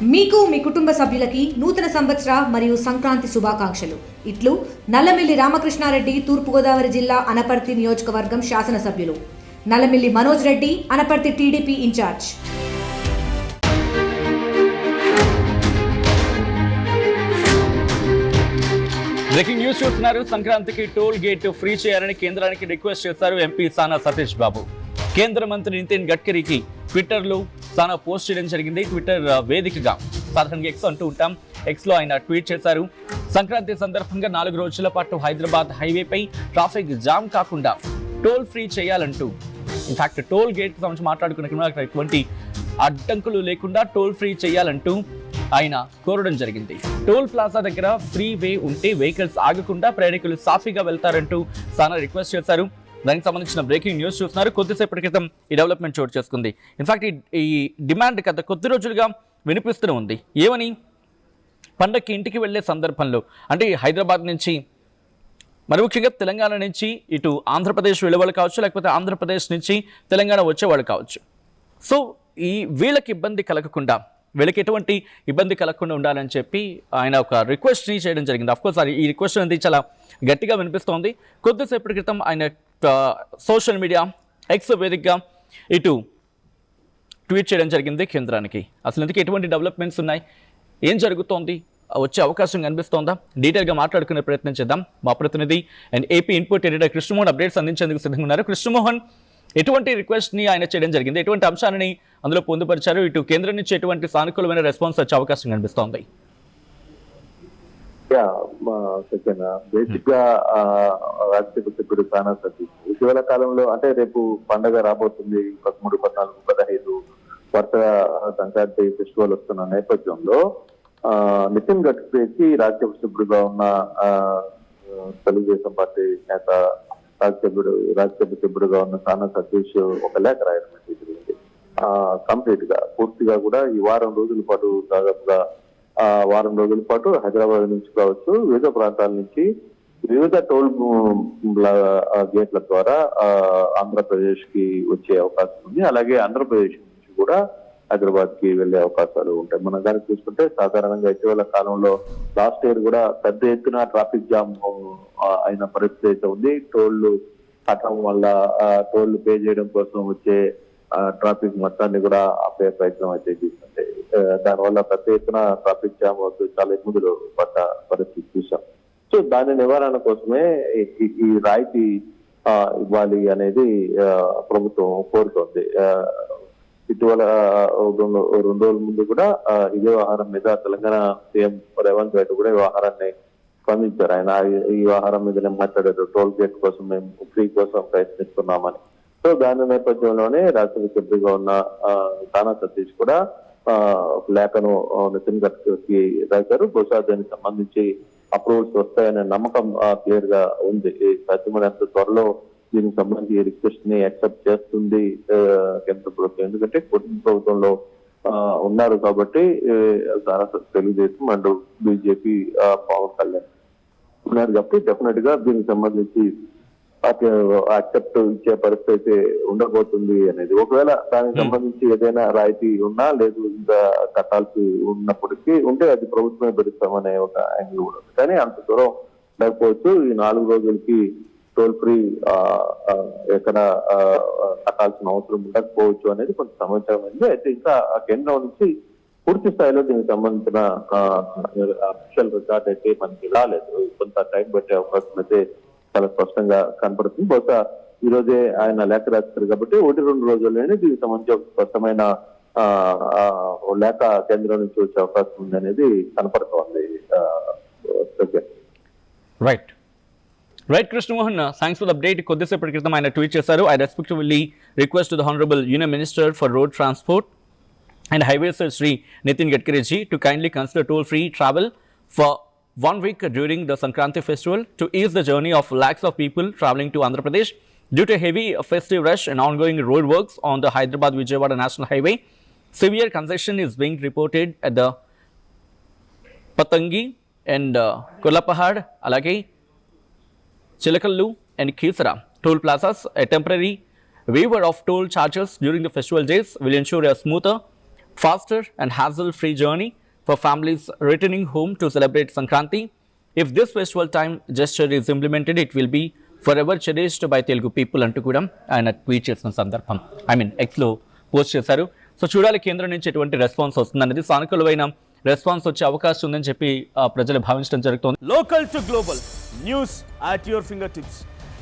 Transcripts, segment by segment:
మీకు మీ కుటుంబ సభ్యులకి నూతన సంవత్సర మరియు సంక్రాంతి శుభాకాంక్షలు. ఇట్లు నల్లమిల్లి రామకృష్ణారెడ్డి, తూర్పుగోదావరి జిల్లా అనపర్తి నియోజకవర్గం శాసనసభ్యులు. Nallamilli Manoj Reddy, Anaparthi TDP incharge. Breaking news చూస్తున్నారు. సంక్రాంతికి టోల్ గేట్ ఫ్రీ చేయాలని కేంద్రానికి రిక్వెస్ట్ చేశారు ఎంపీ సానా సతీష్ బాబు. కేంద్ర మంత్రి నితిన్ గడ్కరీకి ట్విట్టర్లో సానా పోస్ట్ చేయడం జరిగింది. ట్విట్టర్ వేదికగా సాధారణంగా ఎక్స్ అంటూ ఉంటాం. ఎక్స్లో ఆయన ట్వీట్ చేశారు. సంక్రాంతి సందర్భంగా 4 రోజుల పాటు హైదరాబాద్ హైవేపై ట్రాఫిక్ జామ్ కాకుండా టోల్ ఫ్రీ చేయాలంటూ, ఇన్ఫాక్ట్ టోల్ గేట్ సంబంధించి మాట్లాడుకున్న ఎటువంటి అడ్డంకులు లేకుండా టోల్ ఫ్రీ చేయాలంటూ ఆయన కోరడం జరిగింది. టోల్ ప్లాజా దగ్గర ఫ్రీ వే ఉంటే వెహికల్స్ ఆగకుండా ప్రయాణికులు సాఫీగా వెళ్తారంటూ సానా రిక్వెస్ట్ చేశారు. దానికి సంబంధించిన బ్రేకింగ్ న్యూస్ చూస్తున్నారు. కొద్దిసేపటి క్రితం ఈ డెవలప్మెంట్ చోటు చేసుకుంది. ఇన్ఫాక్ట్ ఈ డిమాండ్ గత కొద్ది రోజులుగా వినిపిస్తూనే ఉంది. ఏమని? పండగకి ఇంటికి వెళ్లే సందర్భంలో, అంటే హైదరాబాద్ నుంచి మరి ముఖ్యంగా తెలంగాణ నుంచి ఇటు ఆంధ్రప్రదేశ్ వెళ్ళేవాళ్ళు కావచ్చు, లేకపోతే ఆంధ్రప్రదేశ్ నుంచి తెలంగాణ వచ్చేవాళ్ళు కావచ్చు. సో వీళ్ళకి ఇబ్బంది కలగకుండా, వీళ్ళకి ఎటువంటి ఇబ్బంది కలగకుండా ఉండాలని చెప్పి ఆయన ఒక రిక్వెస్ట్ని చేయడం జరిగింది. అఫ్కోర్స్ ఈ రిక్వెస్ట్ అనేది చాలా గట్టిగా వినిపిస్తోంది. కొద్దిసేపటి క్రితం ఆయన సోషల్ మీడియా ఎక్స్ వేదికగా ఇటు ట్వీట్ చేయడం జరిగింది కేంద్రానికి. అసలు ఎందుకు ఎటువంటి డెవలప్మెంట్స్ ఉన్నాయి, ఏం జరుగుతోంది, వచ్చే అవకాశం కనిపిస్తోందా, డీటెయిల్గా మాట్లాడుకునే ప్రయత్నం చేద్దాం. మా ప్రతినిధి and AP input editor Krishnamohan updates అందించేందుకు సిద్ధంగా ఉన్నారు. కృష్ణమోహన్, ఎటువంటి రిక్వెస్ట్ని ఆయన చేయడం జరిగింది, ఎటువంటి అంశాలని అందులో పొందుపరిచారు, ఇటు కేంద్రం నుంచి ఎటువంటి సానుకూలమైన రెస్పాన్స్ వచ్చే అవకాశం కనిపిస్తోంది? బేసిక్ గా రాజ్యసభ సభ్యుడు సానా సతీష్ ఇటీవల కాలంలో, అంటే రేపు పండగ రాబోతుంది, 13, 14, 15 వరుసగా సంక్రాంతి ఫెస్టివల్ వస్తున్న నేపథ్యంలో నితిన్ గడ్కరీకి రాజ్యసభ సభ్యుడుగా ఉన్న తెలుగుదేశం పార్టీ నేత, రాజ్యసభ సభ్యుడుగా ఉన్న సానా సతీష్ ఒక లేఖ రాయడం జరిగింది. కంప్లీట్ గా పూర్తిగా కూడా ఈ వారం రోజుల పాటు, దాదాపుగా వారం రోజుల పాటు హైదరాబాద్ నుంచి కావచ్చు, వివిధ ప్రాంతాల నుంచి వివిధ టోల్ గేట్ల ద్వారా ఆంధ్రప్రదేశ్ కి వచ్చే అవకాశం ఉంది. అలాగే ఆంధ్రప్రదేశ్ నుంచి కూడా హైదరాబాద్ కి వెళ్లే అవకాశాలు ఉంటాయి. మనం దానికి చూసుకుంటే సాధారణంగా ఇటీవల కాలంలో లాస్ట్ ఇయర్ కూడా పెద్ద ఎత్తున ట్రాఫిక్ జామ్ అయిన పరిస్థితి అయితే ఉంది. టోళ్లు కట్టడం వల్ల టోళ్లు పే చేయడం కోసం వచ్చే ట్రాఫిక్ మొత్తాన్ని కూడా ఆపే ప్రయత్నం అయితే చేస్తుంది. దానివల్ల పెద్ద ఎత్తున ట్రాఫిక్ జామ్ అవుతూ చాలా ఇబ్బందులు పడ్డ పరిస్థితి చూసాం. సో దాని నివారణ కోసమే ఈ రాయితీ ఇవ్వాలి అనేది ప్రభుత్వం కోరుతోంది. ఇటీవల 2 రోజుల ముందు కూడా ఇదే వ్యవహారం మీద తెలంగాణ సీఎం రేవంత్ రెడ్డి కూడా ఈ వ్యవహారాన్ని స్పందించారు. ఆయన ఈ వ్యవహారం మీదనే మాట్లాడారు. టోల్ గేట్ కోసం మేము ఫ్రీ కోసం ప్రయత్నిస్తున్నామని. సో దాని నేపథ్యంలోనే రాజ్యసభ సభ్యుడిగా ఉన్న సానా సతీష్ కూడా లేఖను నితిన్ గడ్కరీకి రాశారు. బహుశా దానికి సంబంధించి అప్రూవల్స్ వస్తాయనే నమ్మకం క్లియర్ గా ఉంది. సాధ్యమైనంత త్వరలో దీనికి సంబంధించి రిక్వెస్ట్ ని యాక్సెప్ట్ చేస్తుంది కేంద్ర ప్రభుత్వం. ఎందుకంటే కుటుంబ ప్రభుత్వంలో ఉన్నారు కాబట్టి తెలుగుదేశం అండ్ బీజేపీ, పవన్ కళ్యాణ్ ఉన్నారు కాబట్టి డెఫినెట్ గా దీనికి సంబంధించి యాక్సెప్ట్ ఇచ్చే పరిస్థితి అయితే ఉండబోతుంది అనేది. ఒకవేళ దానికి సంబంధించి ఏదైనా రాయితీ ఉన్నా, లేదు ఇంకా కట్టాల్సి ఉన్నప్పటికీ ఉంటే అది ప్రభుత్వమే పెడతామనే ఒక యాంగిల్ కూడా ఉంది. కానీ అంత దూరం లేకపోవచ్చు. ఈ 4 రోజులకి టోల్ ఫ్రీ ఎక్కడ కట్టాల్సిన అవసరం ఉండకపోవచ్చు అనేది కొంత సమాచారం అయింది. అయితే ఇంకా కేంద్రం నుంచి పూర్తి స్థాయిలో దీనికి సంబంధించిన అఫీషియల్ రికార్డ్ అయితే మనకి రాలేదు. కొంత టైం పట్టే అవకాశం అయితే చాలా స్పష్టంగా కనపడుతుంది. బహుశా ఈ రోజే ఆయన లేఖ రాస్తారు కాబట్టి 1-2 రోజుల్లోనే దీనికి సంబంధించి ఒక స్పష్టమైన లేఖ కేంద్రం నుంచి వచ్చే అవకాశం ఉంది అనేది కనపడుతోంది. Right Krishnamohan, thanks for the update. కొద్దిసేపటి క్రితం ఆయన ట్వీట్ చేశారు. I respectively request to the honourable union minister for road transport and highways Sri Nitin Gadkari ji to kindly consider toll free travel for 1 week during the Sankranti festival to ease the journey of lakhs of people travelling to Andhra Pradesh due to heavy festive rush and ongoing road works on the Hyderabad-Vijayawada National Highway. Severe congestion is being reported at the Patangi and Kollapahad, alage Chilakallu and Kisara toll plazas. A temporary waiver of toll charges during the festival days will ensure a smoother faster and hassle-free journey for families returning home to celebrate Sankranti. If this festival time gesture is implemented, it will be forever cherished by Telugu people అంటూ కూడా ఆయన tweet చేసిన సందర్భం ఎక్స్లో post చేశారు. So చూడాలి కేంద్రం నుంచి ఎటువంటి రెస్పాన్స్ వస్తుందనేది. సానుకూలమైన రెస్పాన్స్ వచ్చే అవకాశం ఉందని చెప్పి ప్రజలు భావించడం జరుగుతోంది. Local to global news at your finger tips.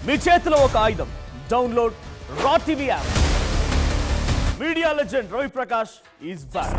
మీ చేతిలో ఒక ఆయుధం. డౌన్లోడ్ రా TV app. Media legend Ravi Prakash is back.